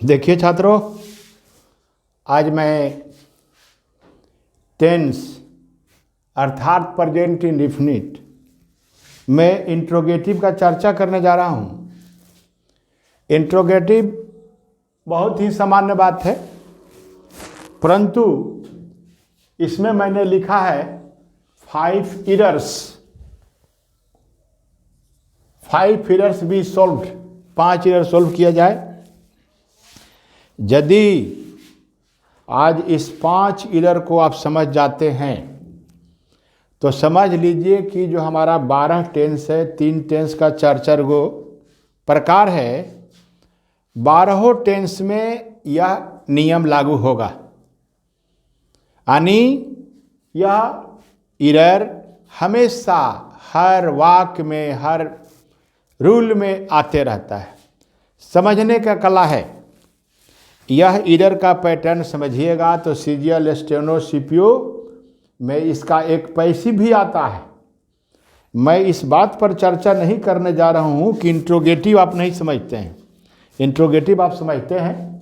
देखिए छात्रों, आज मैं टेंस अर्थात प्रेजेंट इंडेफिनिट में इंट्रोगेटिव का चर्चा करने जा रहा हूँ। इंट्रोगेटिव बहुत ही सामान्य बात है, परंतु इसमें मैंने लिखा है 5 errors B solved, 5 error solve किया जाए। यदि आज इस 5 एरर को आप समझ जाते हैं तो समझ लीजिए कि जो हमारा 12 टेंस है, 3 टेंस का 4 गो प्रकार है, 12 टेंस में यह नियम लागू होगा। यानी यह एरर हमेशा हर वाक्य में, हर रूल में आते रहता है। समझने का कला है। यह एरर का पैटर्न समझिएगा तो सीजीएल, स्टेनो, सीपीओ में इसका एक पैसिव भी आता है। मैं इस बात पर चर्चा नहीं करने जा रहा हूँ कि इंट्रोगेटिव आप नहीं समझते हैं। इंट्रोगेटिव आप समझते हैं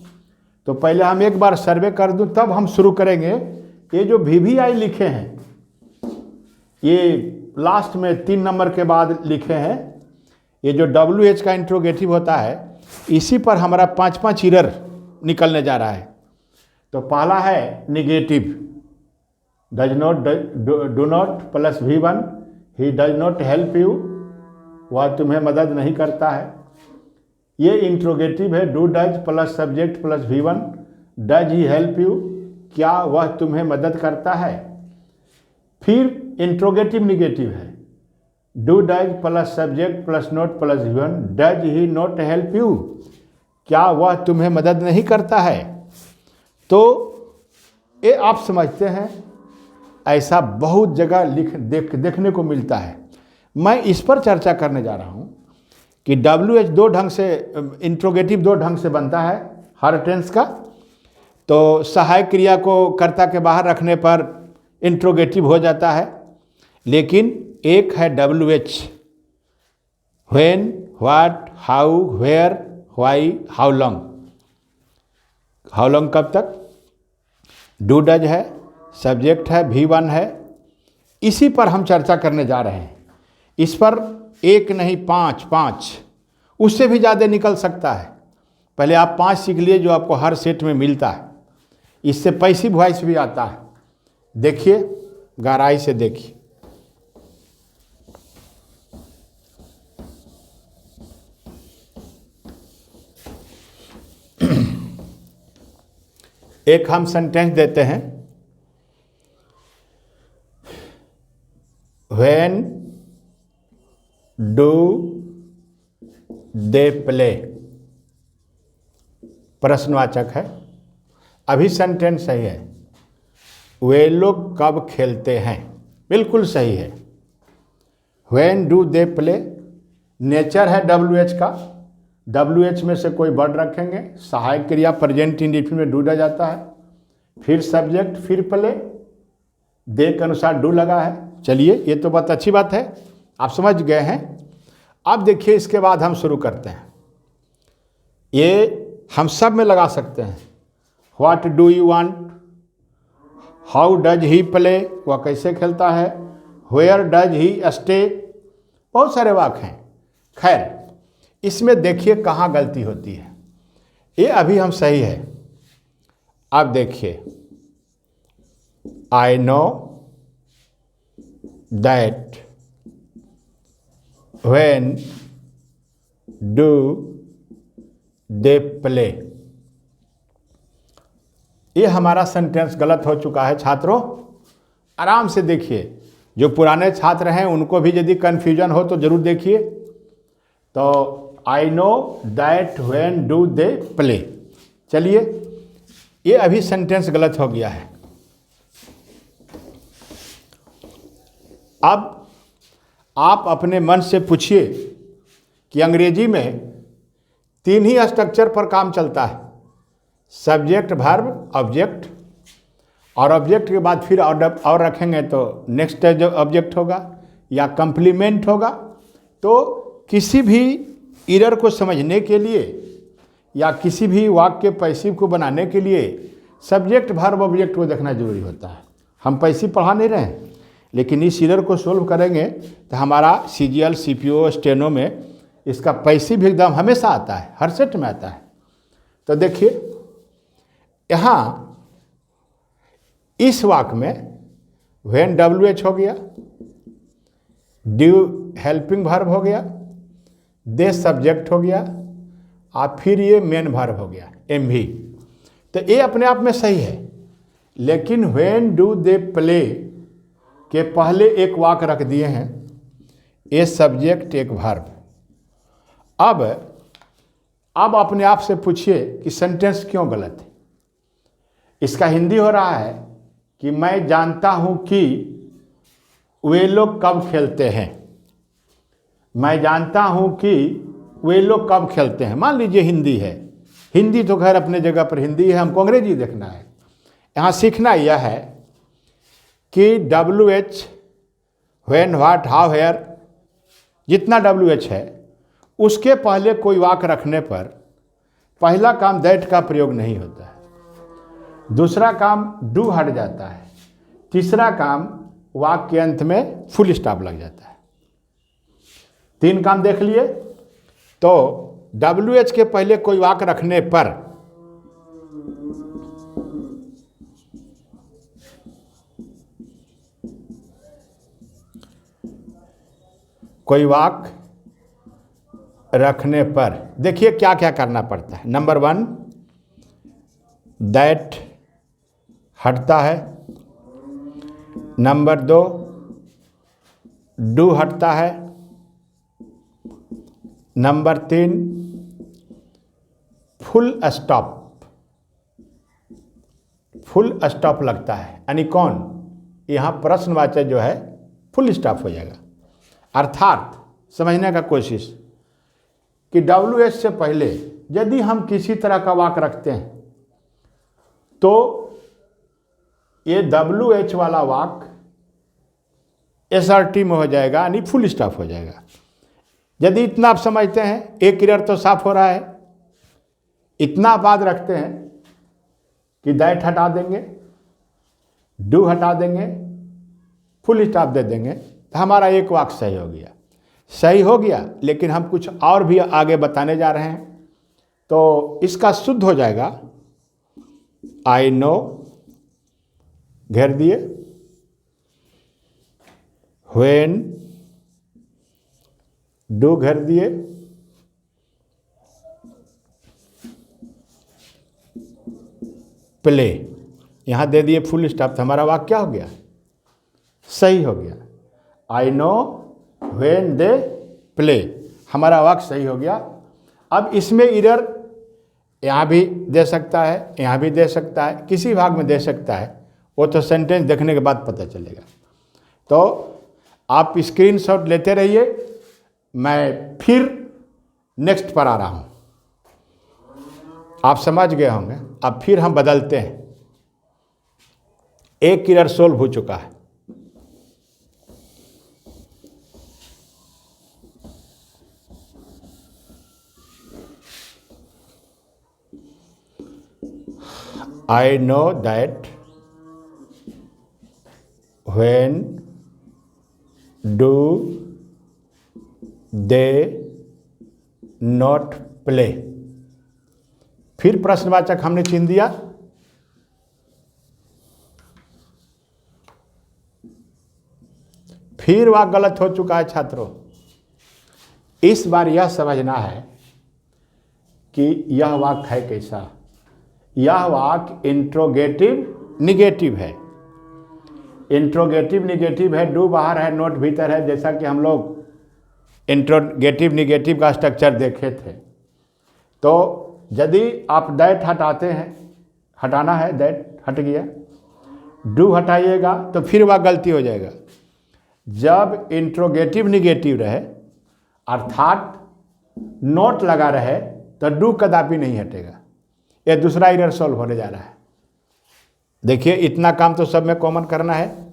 तो पहले हम एक बार सर्वे कर दूं, तब हम शुरू करेंगे। ये जो VVI लिखे हैं, ये लास्ट में 3 नंबर के बाद लिखे हैं। ये जो WH का इंट्रोगेटिव होता है, इसी पर हमारा 5 एरर निकलने जा रहा है। तो पहला है negative, does not, do not plus V1, he does not help you, वह तुम्हें मदद नहीं करता है। ये इंट्रोगेटिव है, do does plus subject plus V1, does he help you, क्या वह तुम्हें मदद करता है। फिर इंट्रोगेटिव निगेटिव है, do does plus subject plus note plus V1, does he not help you, क्या वह तुम्हें मदद नहीं करता है। तो ये आप समझते हैं, ऐसा बहुत जगह देखने को मिलता है। मैं इस पर चर्चा करने जा रहा हूँ कि WH 2 ढंग से, इंट्रोगेटिव 2 ढंग से बनता है हर टेंस का। तो सहायक क्रिया को कर्ता के बाहर रखने पर इंट्रोगेटिव हो जाता है। लेकिन एक है WH, when, what, how, where, why, how long. How long कब तक, डू डज है, सब्जेक्ट है, V1 है। इसी पर हम चर्चा करने जा रहे हैं। इस पर एक नहीं 5, उससे भी ज़्यादा निकल सकता है। पहले आप 5 सीख लिए जो आपको हर सेट में मिलता है। इससे पैसिव वॉइस भी आता है। देखिए, गहराई से देखिए। एक हम सेंटेंस देते हैं, व्हेन डू दे प्ले, प्रश्नवाचक है। अभी सेंटेंस सही है, वे लोग कब खेलते हैं, बिल्कुल सही है। When do they play, nature है WH का, WH में से कोई वर्ड रखेंगे, सहायक क्रिया प्रेजेंट इंडेफिनिट में डू डज जाता है, फिर सब्जेक्ट, फिर प्ले, दे के अनुसार डू लगा है। चलिए, ये तो बहुत अच्छी बात है, आप समझ गए हैं। अब देखिए, इसके बाद हम शुरू करते हैं। ये हम सब में लगा सकते हैं। What do you want, how does he play, वह कैसे खेलता है, वेयर डज ही स्टे, बहुत सारे वाक्य हैं। खैर, इसमें देखिए कहाँ गलती होती है। ये अभी हम सही है। अब देखिए, I know that when do they play, ये हमारा सेंटेंस गलत हो चुका है छात्रों। आराम से देखिए, जो पुराने छात्र हैं उनको भी यदि कन्फ्यूजन हो तो जरूर देखिए। तो आई know that when do they play, चलिए, ये अभी सेंटेंस गलत हो गया है। अब आप अपने मन से पूछिए कि अंग्रेजी में 3 ही स्ट्रक्चर पर काम चलता है, सब्जेक्ट, वर्ब, ऑब्जेक्ट। और ऑब्जेक्ट के बाद फिर और रखेंगे तो नेक्स्ट जो ऑब्जेक्ट होगा या कंप्लीमेंट होगा। तो किसी भी एरर को समझने के लिए या किसी भी वाक्य पैसिव को बनाने के लिए सब्जेक्ट वर्ब ऑब्जेक्ट को देखना जरूरी होता है। हम पैसिव पढ़ा नहीं रहे हैं, लेकिन इस एरर को सोल्व करेंगे तो हमारा सीजीएल सीपीओ स्टेनो में इसका पैसिव एकदम हमेशा आता है, हर सेट में आता है। तो देखिए यहाँ इस वाक्य में व्हेन WH हो गया, ड्यू हेल्पिंग वर्ब हो गया, दे सब्जेक्ट हो गया, और फिर ये मेन वर्ब हो गया MV। तो ये अपने आप में सही है, लेकिन व्हेन डू दे प्ले के पहले एक वाक्य रख दिए हैं, ए सब्जेक्ट एक वर्ब। अब अपने आप से पूछिए कि सेंटेंस क्यों गलत है। इसका हिंदी हो रहा है कि मैं जानता हूं कि वे लोग कब खेलते हैं। मैं जानता हूं कि वे लोग कब खेलते हैं, मान लीजिए हिंदी है। हिंदी तो खैर अपने जगह पर हिंदी है, हमको अंग्रेजी देखना है। यहाँ सीखना यह है कि WH, when, what, how, where, जितना WH है उसके पहले कोई वाक्य रखने पर पहला काम दैट का प्रयोग नहीं होता है, दूसरा काम डू हट जाता है, तीसरा काम वाक्य के अंत में फुल स्टॉप लग जाता है। 3 काम देख लिए। तो WH के पहले कोई वाक्य रखने पर देखिए क्या क्या करना पड़ता है। नंबर 1 दैट हटता है, नंबर 2 डू हटता है, नंबर 3 फुल स्टॉप लगता है। यानी कौन, यहाँ प्रश्नवाचक जो है फुल स्टॉप हो जाएगा। अर्थात समझने का कोशिश कि WH से पहले यदि हम किसी तरह का वाक्य रखते हैं तो ये WH वाला वाक्य SRT में हो जाएगा, यानी फुल स्टॉप हो जाएगा। यदि इतना आप समझते हैं, एक एरर तो साफ हो रहा है। इतना बाद रखते हैं कि दैट हटा देंगे, डू हटा देंगे, फुल स्टॉप दे देंगे, तो हमारा एक वाक्य सही हो गया। लेकिन हम कुछ और भी आगे बताने जा रहे हैं, तो इसका शुद्ध हो जाएगा आई नो, घेर दिए, व्हेन, डू घेर दिए, प्ले, यहां दे दिए फुल स्टॉप। तो हमारा वाक्य क्या हो गया, सही हो गया। I know when they play, हमारा वाक्य सही हो गया। अब इसमें एरर यहाँ भी दे सकता है, यहाँ भी दे सकता है, किसी भाग में दे सकता है, वो तो सेंटेंस देखने के बाद पता चलेगा। तो आप स्क्रीनशॉट लेते रहिए, मैं फिर नेक्स्ट पर आ रहा हूँ। आप समझ गए होंगे। अब फिर हम बदलते हैं। एक एरर सोल्व हो चुका है। I know that when do they not play, फिर प्रश्नवाचक हमने चिन्ह दिया। फिर वह गलत हो चुका है छात्रों। इस बार यह समझना है कि यह वाक्य है कैसा। यह वाक्य इंट्रोगेटिव निगेटिव है। इंट्रोगेटिव निगेटिव है, डू बाहर है, नोट भीतर है, जैसा कि हम लोग इंट्रोगेटिव निगेटिव का स्ट्रक्चर देखे थे। तो यदि आप दैट हटाते हैं, हटाना है, दैट हट गया, डू हटाइएगा तो फिर वह गलती हो जाएगा। जब इंट्रोगेटिव निगेटिव रहे अर्थात नोट लगा रहे तो डू कदापि नहीं हटेगा। यह दूसरा एरर सॉल्व होने जा रहा है। देखिए इतना काम तो सब में कॉमन करना है।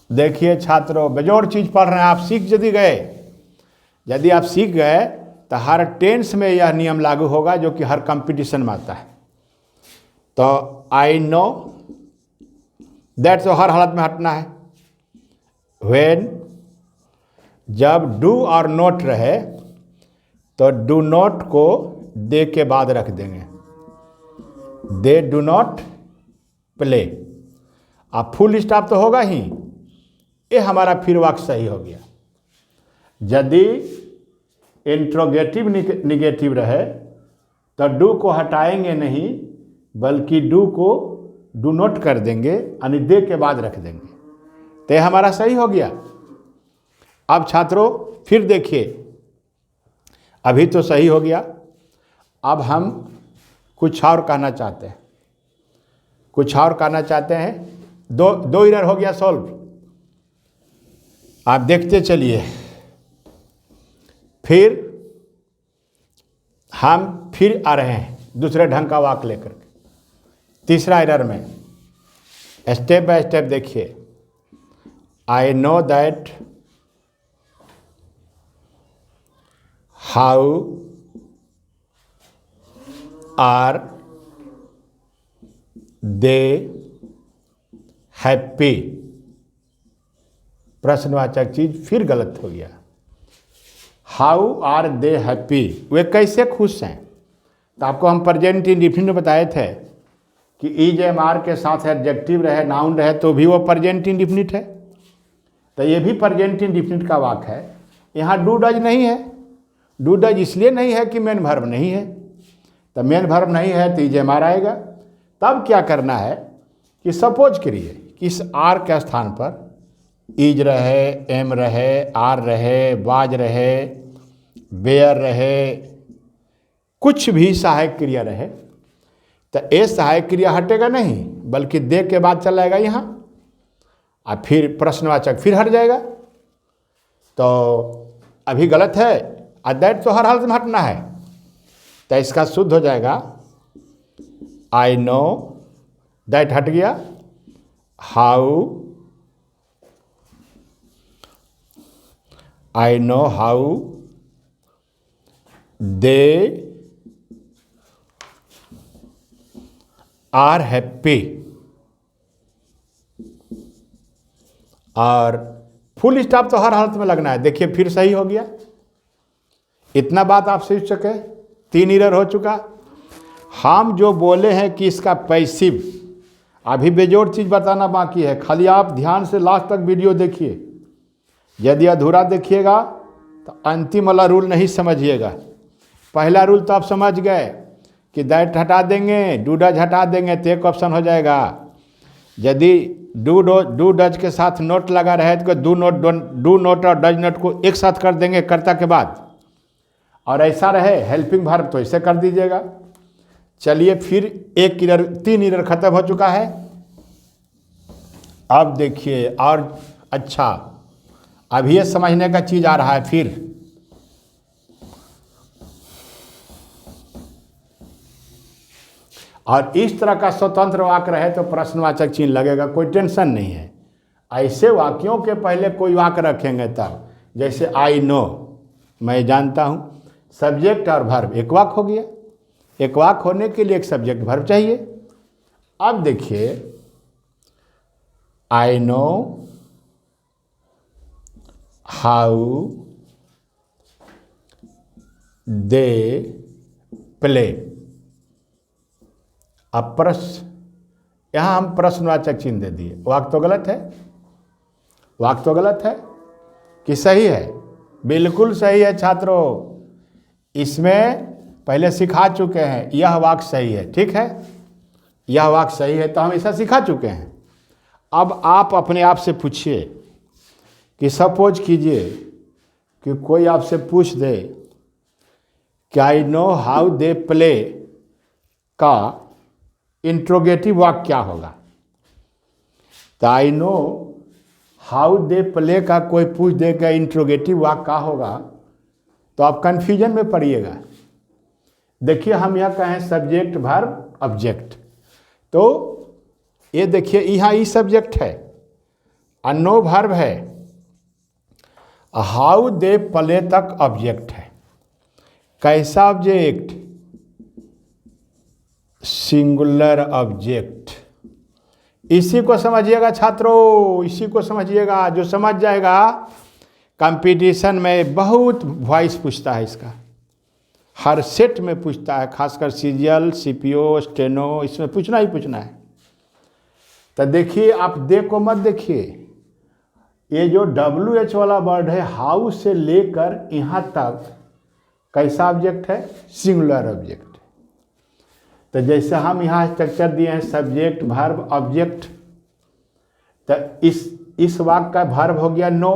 देखिए छात्रों, बेजोड़ चीज पढ़ रहे हैं आप, सीख यदि आप सीख गए तो हर टेंस में यह नियम लागू होगा जो कि हर कंपटीशन में आता है। तो आई नो दैट तो हर हालत में हटना है। व्हेन जब डू और नॉट रहे तो डू नॉट को दे के बाद रख देंगे, दे डू नॉट प्ले। अब फुल स्टॉप तो होगा ही, ये हमारा फिर वाक्य सही हो गया। यदि इंट्रोगेटिव निगेटिव रहे तो डू को हटाएंगे नहीं, बल्कि डू को डू नॉट कर देंगे, यानी दे के बाद रख देंगे, तो ये हमारा सही हो गया। अब छात्रों फिर देखिए, अभी तो सही हो गया, अब हम कुछ और कहना चाहते हैं, कुछ और कहना चाहते हैं। दो एरर हो गया सॉल्व। आप देखते चलिए, फिर हम फिर आ रहे हैं दूसरे ढंग का वाक्य लेकर के। तीसरा एरर में स्टेप बाय स्टेप देखिए। I know that how are they happy. प्रश्नवाचक चीज फिर गलत हो गया। हाउ आर दे हैप्पी, वे कैसे खुश हैं। तो आपको हम प्रेजेंट इंडेफिनिट में बताए थे कि इज एम आर के साथ एडजेक्टिव रहे, नाउन रहे तो भी वो प्रेजेंट इंडेफिनिट है। तो ये भी प्रेजेंट इंडेफिनिट का वाक्य है। यहाँ डू डज नहीं है। डू डज इसलिए नहीं है कि मेन वर्ब नहीं है। तो मेन वर्ब नहीं है तो इज एम आर आएगा। तब क्या करना है कि सपोज करिए कि इस आर के स्थान पर इज रहे, एम रहे, आर रहे, वाज रहे, बेयर रहे, कुछ भी सहायक क्रिया रहे, तो ए सहायक क्रिया हटेगा नहीं, बल्कि दे के बाद चला जाएगा यहाँ, और फिर प्रश्नवाचक फिर हट जाएगा। तो अभी गलत है, और दैट तो हर हालत में हटना है। तो इसका शुद्ध हो जाएगा आई नो दैट हट गया, how I know how they are happy. और फुल स्टॉप तो हर हालत में लगना है। देखिए फिर सही हो गया। इतना बात आप सीख सके, 3 एरर हो चुका। हम जो बोले हैं कि इसका पैसिव, अभी बेजोड़ चीज़ बताना बाकी है। खाली आप ध्यान से लास्ट तक वीडियो देखिए। यदि अधूरा देखिएगा तो अंतिम वाला रूल नहीं समझिएगा। पहला रूल तो आप समझ गए कि दैट हटा देंगे, डू डज हटा देंगे तो एक ऑप्शन हो जाएगा। यदि डू डज के साथ नोट लगा रहे तो डू नोट और डज नोट को एक साथ कर देंगे कर्ता के बाद, और ऐसा रहे हेल्पिंग वर्ब तो ऐसे कर दीजिएगा। चलिए फिर 3 एरर खत्म हो चुका है। अब देखिए और अच्छा, अभी ये समझने का चीज आ रहा है। फिर और इस तरह का स्वतंत्र वाक्य रहे तो प्रश्नवाचक चिन्ह लगेगा, कोई टेंशन नहीं है। ऐसे वाक्यों के पहले कोई वाक्य रखेंगे तब, जैसे आई नो, मैं जानता हूँ, सब्जेक्ट और वर्ब एक वाक्य हो गया। एक वाक्य होने के लिए एक सब्जेक्ट वर्ब चाहिए। अब देखिए I know how they play. अब यहाँ हम प्रश्नवाचक चिन्ह दे दिए। वाक्य तो गलत है, वाक्य तो गलत है कि सही है? बिल्कुल सही है छात्रों। इसमें पहले सिखा चुके हैं, यह वाक्य सही है, ठीक है, यह वाक्य सही है, तो हम ऐसा सिखा चुके हैं। अब आप अपने आप से पूछिए कि सपोज कीजिए कि कोई आपसे पूछ दे कि आई नो हाउ दे प्ले का इंट्रोगेटिव वाक्य क्या होगा। तो आई नो हाउ दे प्ले का कोई पूछ देगा इंट्रोगेटिव वाक्य क्या होगा, तो आप कन्फ्यूजन में पड़िएगा। देखिए हम यह कहें सब्जेक्ट वर्ब ऑब्जेक्ट, तो ये देखिए यहाँ ई सब्जेक्ट है और नो वर्ब है, हाउ दे प्ले तक ऑब्जेक्ट है। कैसा ऑब्जेक्ट? Singular object. इसी को समझिएगा छात्रों, इसी को समझिएगा। जो समझ जाएगा, कंपटीशन में बहुत वॉइस पूछता है इसका, हर सेट में पूछता है, खासकर सीजीएल, सीपीओ, स्टेनो, इसमें पूछना ही पूछना है। तो देखिए, आप देखो मत देखिए, ये जो WH वाला वर्ड है, हाउ से लेकर यहाँ तक कैसा ऑब्जेक्ट है? Singular object. तो जैसे हम यहाँ स्ट्रक्चर दिए हैं, सब्जेक्ट, वर्ब, ऑब्जेक्ट, तो इस वाक्य का वर्ब हो गया नो,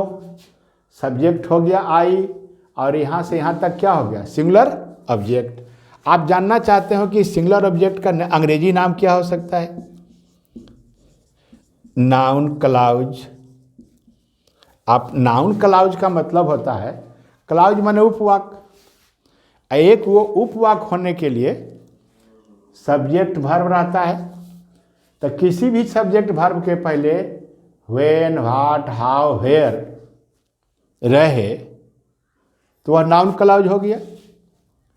सब्जेक्ट हो गया आई, और यहाँ से यहाँ तक क्या हो गया? Singular object. आप जानना चाहते हो कि सिंगुलर ऑब्जेक्ट का अंग्रेजी नाम क्या हो सकता है? Noun clause. आप नाउन क्लाउज का मतलब होता है, क्लाउज माने उपवाक। एक वो उपवाक होने के लिए सब्जेक्ट वर्ब रहता है। तो किसी भी सब्जेक्ट वर्ब के पहले व्हेन, व्हाट, हाउ, वेयर रहे तो वह नाउन क्लाउज हो गया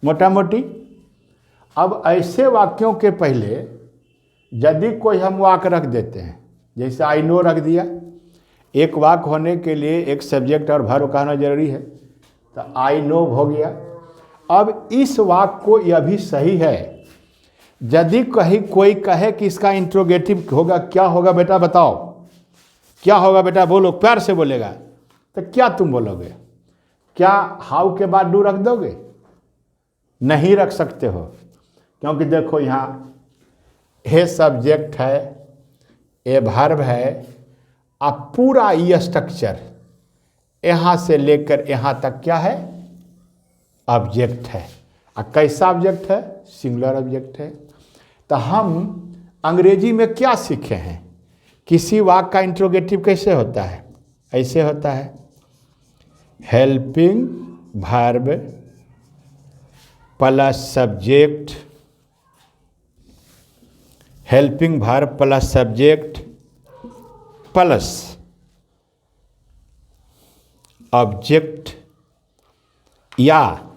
मोटा मोटी। अब ऐसे वाक्यों के पहले यदि कोई हम वाक्य रख देते हैं, जैसे आई नो रख दिया, एक वाक्य होने के लिए एक सब्जेक्ट और वर्ब कहना जरूरी है, तो आई नो हो गया। अब इस वाक्य को यह भी सही है, यदि कहीं कोई कहे कि इसका इंट्रोगेटिव होगा, क्या होगा बेटा बताओ, क्या होगा बेटा, बोलो, प्यार से बोलेगा, तो क्या तुम बोलोगे? क्या हाउ के बाद डू रख दोगे? नहीं रख सकते हो, क्योंकि देखो यहाँ हे सब्जेक्ट है, ए वर्ब है, अब पूरा ये स्ट्रक्चर यहाँ से लेकर यहाँ तक क्या है? ऑब्जेक्ट है। और कैसा ऑब्जेक्ट है? सिंगुलर ऑब्जेक्ट है। तो हम अंग्रेजी में क्या सीखे हैं? किसी वाक्य का इंट्रोगेटिव कैसे होता है? ऐसे होता है, helping verb plus subject, helping verb plus subject plus object, या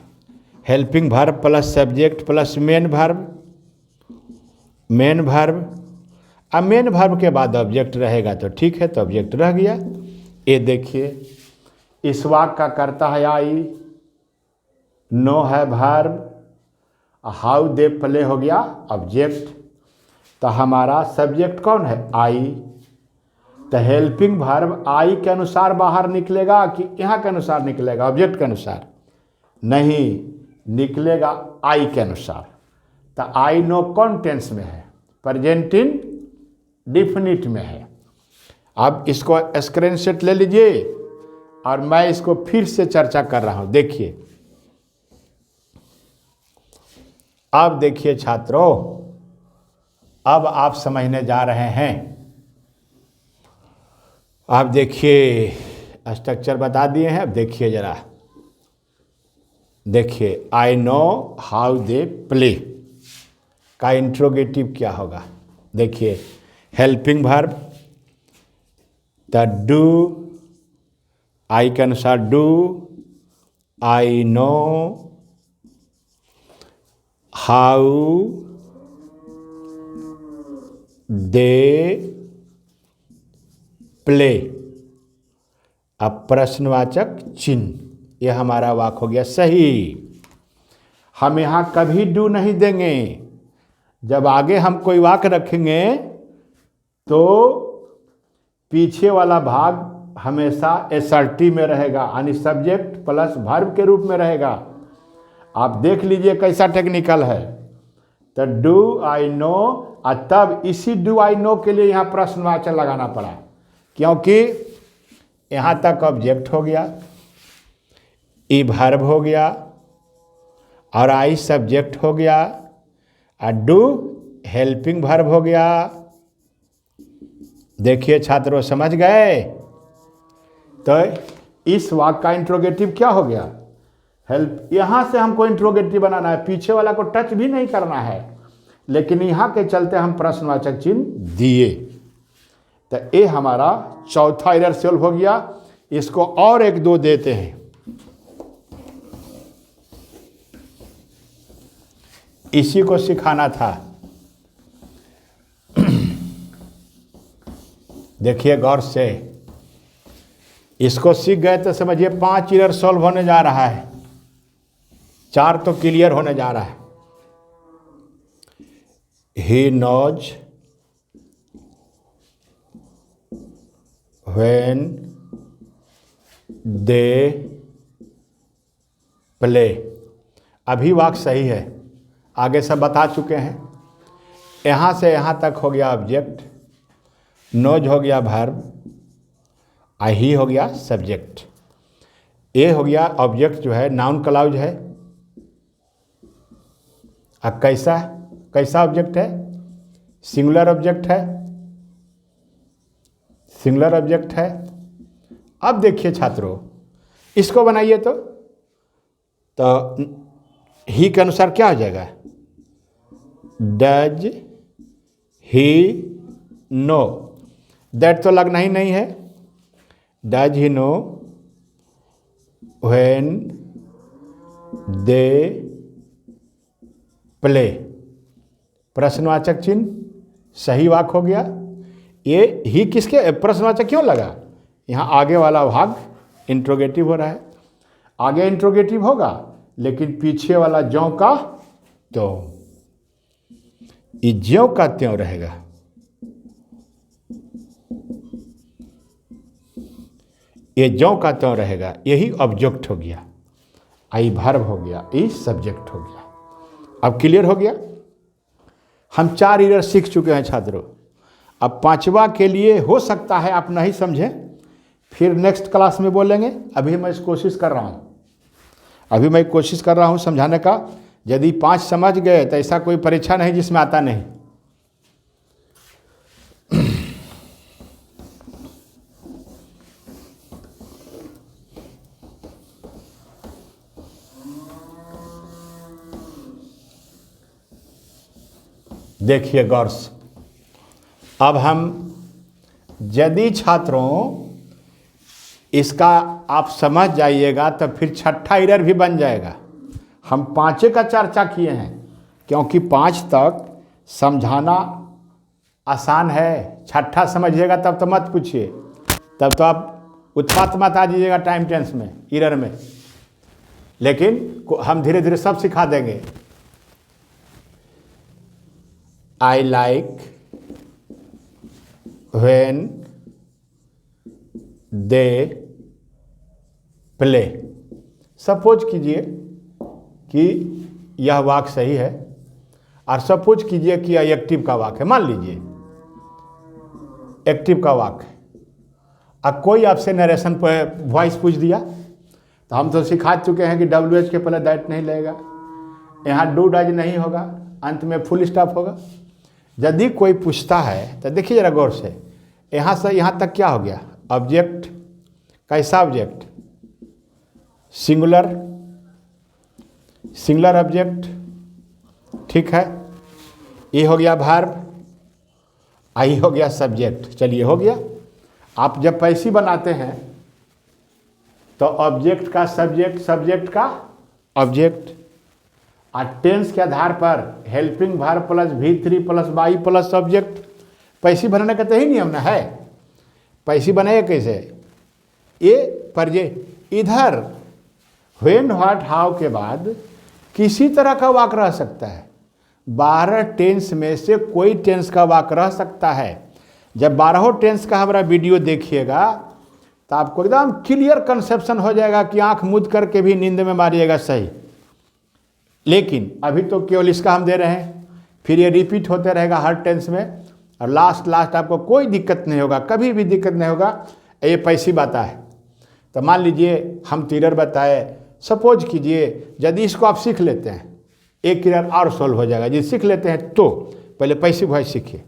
helping verb plus subject plus main verb, main verb. अब मेन वर्ब के बाद ऑब्जेक्ट रहेगा तो ठीक है, तो ऑब्जेक्ट रह गया। ये देखिए, इस वाक्य का करता है आई, नो है वर्ब, हाउ दे प्ले हो गया ऑब्जेक्ट। तो हमारा सब्जेक्ट कौन है? आई। तो हेल्पिंग वर्ब आई के अनुसार बाहर निकलेगा कि यहाँ के अनुसार निकलेगा? ऑब्जेक्ट के अनुसार नहीं, निकलेगा आई के अनुसार। तो आई नो कौन टेंस में है? प्रेजेंट इंडेफिनिट में है। अब इसको स्क्रीनशॉट ले लीजिए और मैं इसको फिर से चर्चा कर रहा हूं। देखिए, अब देखिए छात्रों, अब आप समझने जा रहे हैं। आप देखिए, स्ट्रक्चर बता दिए हैं। अब देखिए जरा, देखिए, I know how they play का इंट्रोगेटिव क्या होगा? देखिए, हेल्पिंग वर्ब, द डू, आई के अनुसार do, I know how they play, अब प्रश्नवाचक चिन्ह, यह हमारा वाक्य हो गया सही। हम यहाँ कभी डू नहीं देंगे। जब आगे हम कोई वाक्य रखेंगे तो पीछे वाला भाग हमेशा एसर्टिव में रहेगा, यानी सब्जेक्ट प्लस वर्ब के रूप में रहेगा। आप देख लीजिए कैसा टेक्निकल है। तो डू आई नो, और तब इसी डू आई नो के लिए यहाँ प्रश्नवाचक लगाना पड़ा, क्योंकि यहाँ तक ऑब्जेक्ट हो गया, ई वर्ब हो गया, और आई सब्जेक्ट हो गया, और डू हेल्पिंग वर्ब हो गया। देखिए छात्रों, समझ गए? तो इस वाक्य का इंट्रोगेटिव क्या हो गया? हेल्प। यहाँ से हमको इंट्रोगेटिव बनाना है, पीछे वाला को टच भी नहीं करना है, लेकिन यहाँ के चलते हम प्रश्नवाचक चिन्ह दिए। तो ये हमारा चौथा एरर सॉल्व हो गया। इसको और एक दो देते हैं। इसी को सिखाना था। देखिए गौर से, इसको सीख गए तो समझिए 5 एरर सॉल्व होने जा रहा है, 4 तो क्लियर होने जा रहा है। He knows when they play. अभी वाक्य सही है, आगे सब बता चुके हैं। यहाँ से यहाँ तक हो गया ऑब्जेक्ट, नोज हो गया वर्ब, ही हो गया सब्जेक्ट, ए हो गया ऑब्जेक्ट जो है नाउन क्लाउज है। अब कैसा कैसा ऑब्जेक्ट है? सिंगुलर ऑब्जेक्ट है, सिंगुलर ऑब्जेक्ट है। अब देखिए छात्रों, इसको बनाइए तो ही के अनुसार क्या हो जाएगा? डज ही नो, दैट तो लगना ही नहीं है। Does he know when they play, प्रश्नवाचक चिन्ह, सही वाक्य हो गया। ये ही किसके प्रश्नवाचक क्यों लगा? यहाँ आगे वाला भाग इंट्रोगेटिव हो रहा है, आगे इंट्रोगेटिव होगा, लेकिन पीछे वाला ज्यों का त्यों, ये ज्यों का त्यों रहेगा। ये ज्यों का त्यों रहेगा, यही ऑब्जेक्ट हो गया। आई वर्ब हो गया, ई सब्जेक्ट हो गया। अब क्लियर हो गया। हम 4 एरर सीख चुके हैं छात्रों। अब 5वां के लिए हो सकता है आप नहीं समझें, फिर नेक्स्ट क्लास में बोलेंगे। अभी मैं कोशिश कर रहा हूँ, समझाने का। यदि 5 समझ गए तो ऐसा कोई परीक्षा नहीं जिसमें आता नहीं। देखिए गौर से, अब हम यदि छात्रों इसका आप समझ जाइएगा तो फिर 6ठा एरर भी बन जाएगा। हम 5 का चर्चा किए हैं, क्योंकि 5 तक समझाना आसान है। 6ठा समझिएगा तब तो मत पूछिए, तब तो आप उत्पात मत आ जाइएगा टाइम टेंस में, एरर में। लेकिन हम धीरे धीरे सब सिखा देंगे। I like when they play. Suppose कीजिए कि यह वाक्य सही है, और सपोज कीजिए कि यह एक्टिव का वाक्य है। मान लीजिए एक्टिव का वाक्य है, अब कोई आपसे नरेशन पर वॉइस पूछ दिया, तो हम तो सिखा चुके हैं कि WH के पहले दैट नहीं लगेगा, यहाँ डू डज नहीं होगा, अंत में फुल स्टॉप होगा। यदि कोई पूछता है तो देखिए जरा गौर से, यहाँ से यहाँ तक क्या हो गया? ऑब्जेक्ट, कैसा ऑब्जेक्ट? सिंगुलर, सिंगुलर ऑब्जेक्ट, ठीक है। ये हो गया वर्ब, आई हो गया सब्जेक्ट। चलिए हो गया। आप जब पैसिव बनाते हैं तो ऑब्जेक्ट का सब्जेक्ट, सब्जेक्ट का ऑब्जेक्ट, और टेंस के आधार पर helping verb plus V3 plus Y plus subject. Passive बनाने का तो ही नियम ना है। पैसिव बनाए कैसे? ये पर ये इधर व्हेन व्हाट हाउ के बाद किसी तरह का वाक्य रह सकता है। 12 टेंस में से कोई टेंस का वाक्य रह सकता है। जब 12 टेंस का हमारा वीडियो देखिएगा तो आपको एकदम क्लियर कंसेप्शन हो जाएगा कि आंख मूंद करके भी नींद में मारिएगा सही। लेकिन अभी तो केवल इसका हम दे रहे हैं, फिर ये रिपीट होते रहेगा हर टेंस में, और लास्ट आपको कोई दिक्कत नहीं होगा, कभी भी दिक्कत नहीं होगा। ये पैसिव आता है। तो मान लीजिए हम एरर बताए, सपोज कीजिए यदि इसको आप सीख लेते हैं, एक एरर और सॉल्व हो जाएगा। यदि सीख लेते हैं तो पहले पैसिव वॉइस सीखिए।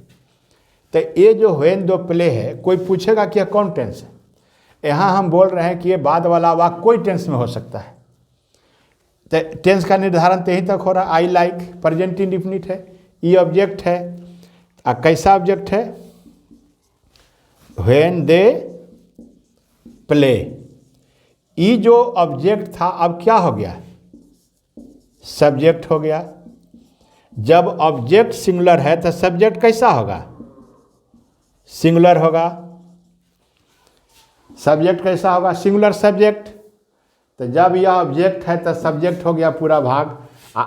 तो ये जो व्हेन दो प्ले है, कोई पूछेगा कि यह कौन टेंस है? यहाँ हम बोल रहे हैं कि ये बाद वाला वाक्य कोई टेंस में हो सकता है। तो टेंस का निर्धारण तो यहीं तक हो रहा है। आई लाइक प्रेजेंट इंडेफिनिट है, ये ऑब्जेक्ट है। कैसा ऑब्जेक्ट है? When they play. ये जो ऑब्जेक्ट था अब क्या हो गया? सब्जेक्ट हो गया। जब ऑब्जेक्ट सिंगुलर है तो सब्जेक्ट कैसा होगा? सिंगुलर होगा। सब्जेक्ट कैसा होगा? Singular subject. तो जब यह ऑब्जेक्ट है तो सब्जेक्ट हो गया पूरा भाग।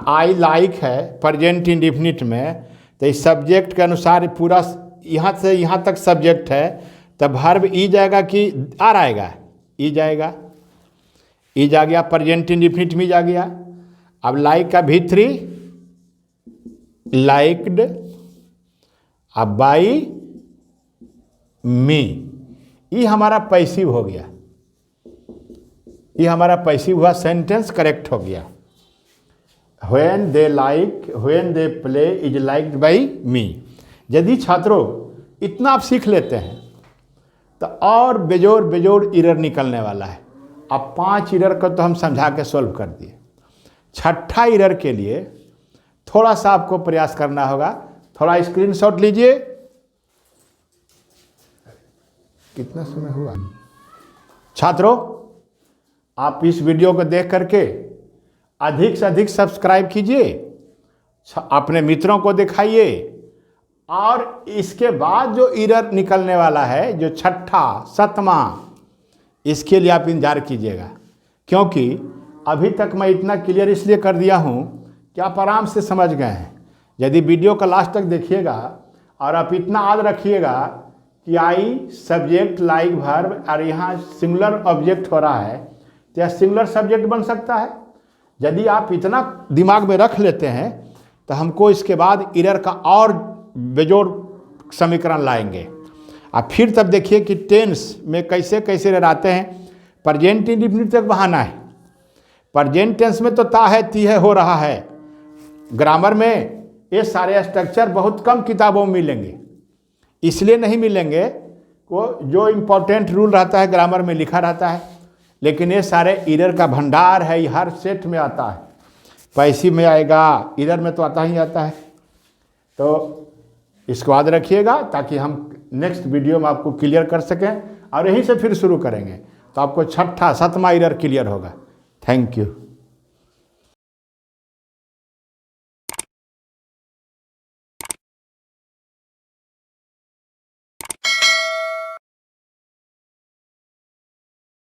आई लाइक है प्रेजेंट इंडेफिनिट में, तो इस सब्जेक्ट के अनुसार पूरा यहाँ से यहाँ तक सब्जेक्ट है, तब वर्ब ई जाएगा कि आर आएगा? ई जाएगा। ई जा गया, प्रेजेंट इंडेफिनिट में जा गया। अब लाइक का V3 लाइक्ड, अब बाई मी, ये हमारा पैसिव हो गया। ये हमारा पैसिव हुआ, सेंटेंस करेक्ट हो गया। When they like, when they play is liked by me। यदि छात्रों इतना आप सीख लेते हैं तो और बेजोड़ बेजोड़ इरर निकलने वाला है। अब 5 इरर को तो हम समझा के सोल्व कर दिए। छठा इरर के लिए थोड़ा सा आपको प्रयास करना होगा। थोड़ा स्क्रीनशॉट लीजिए। कितना समय हुआ? छात्रों, आप इस वीडियो को देख करके अधिक से अधिक सब्सक्राइब कीजिए, अपने मित्रों को दिखाइए, और इसके बाद जो इरर निकलने वाला है, जो छठा सतवां, इसके लिए आप इंतजार कीजिएगा। क्योंकि अभी तक मैं इतना क्लियर इसलिए कर दिया हूँ कि आप आराम से समझ गए हैं। यदि वीडियो का लास्ट तक देखिएगा और आप इतना याद रखिएगा कि आई सब्जेक्ट लाइक वर्ब और यहाँ सिंगुलर ऑब्जेक्ट हो रहा है, तो यह सिंगुलर सब्जेक्ट बन सकता है। यदि आप इतना दिमाग में रख लेते हैं तो हमको इसके बाद इरर का और बेजोड़ समीकरण लाएंगे। अब फिर तब देखिए कि टेंस में कैसे कैसे इरर आते हैं। प्रेजेंट इंडेफिनिट तक बहाना है। प्रेजेंट टेंस में तो ता है ती है हो रहा है। ग्रामर में ये सारे स्ट्रक्चर बहुत कम किताबों में मिलेंगे, इसलिए नहीं मिलेंगे वो जो इम्पोर्टेंट रूल रहता है ग्रामर में लिखा रहता है। लेकिन ये सारे इरर का भंडार है, ये हर सेट में आता है। पैसिव में आएगा, इरर में तो आता ही आता है। तो इसको याद रखिएगा ताकि हम नेक्स्ट वीडियो में आपको क्लियर कर सकें, और यहीं से फिर शुरू करेंगे तो आपको छठा सतवां इरर क्लियर होगा। Thank you.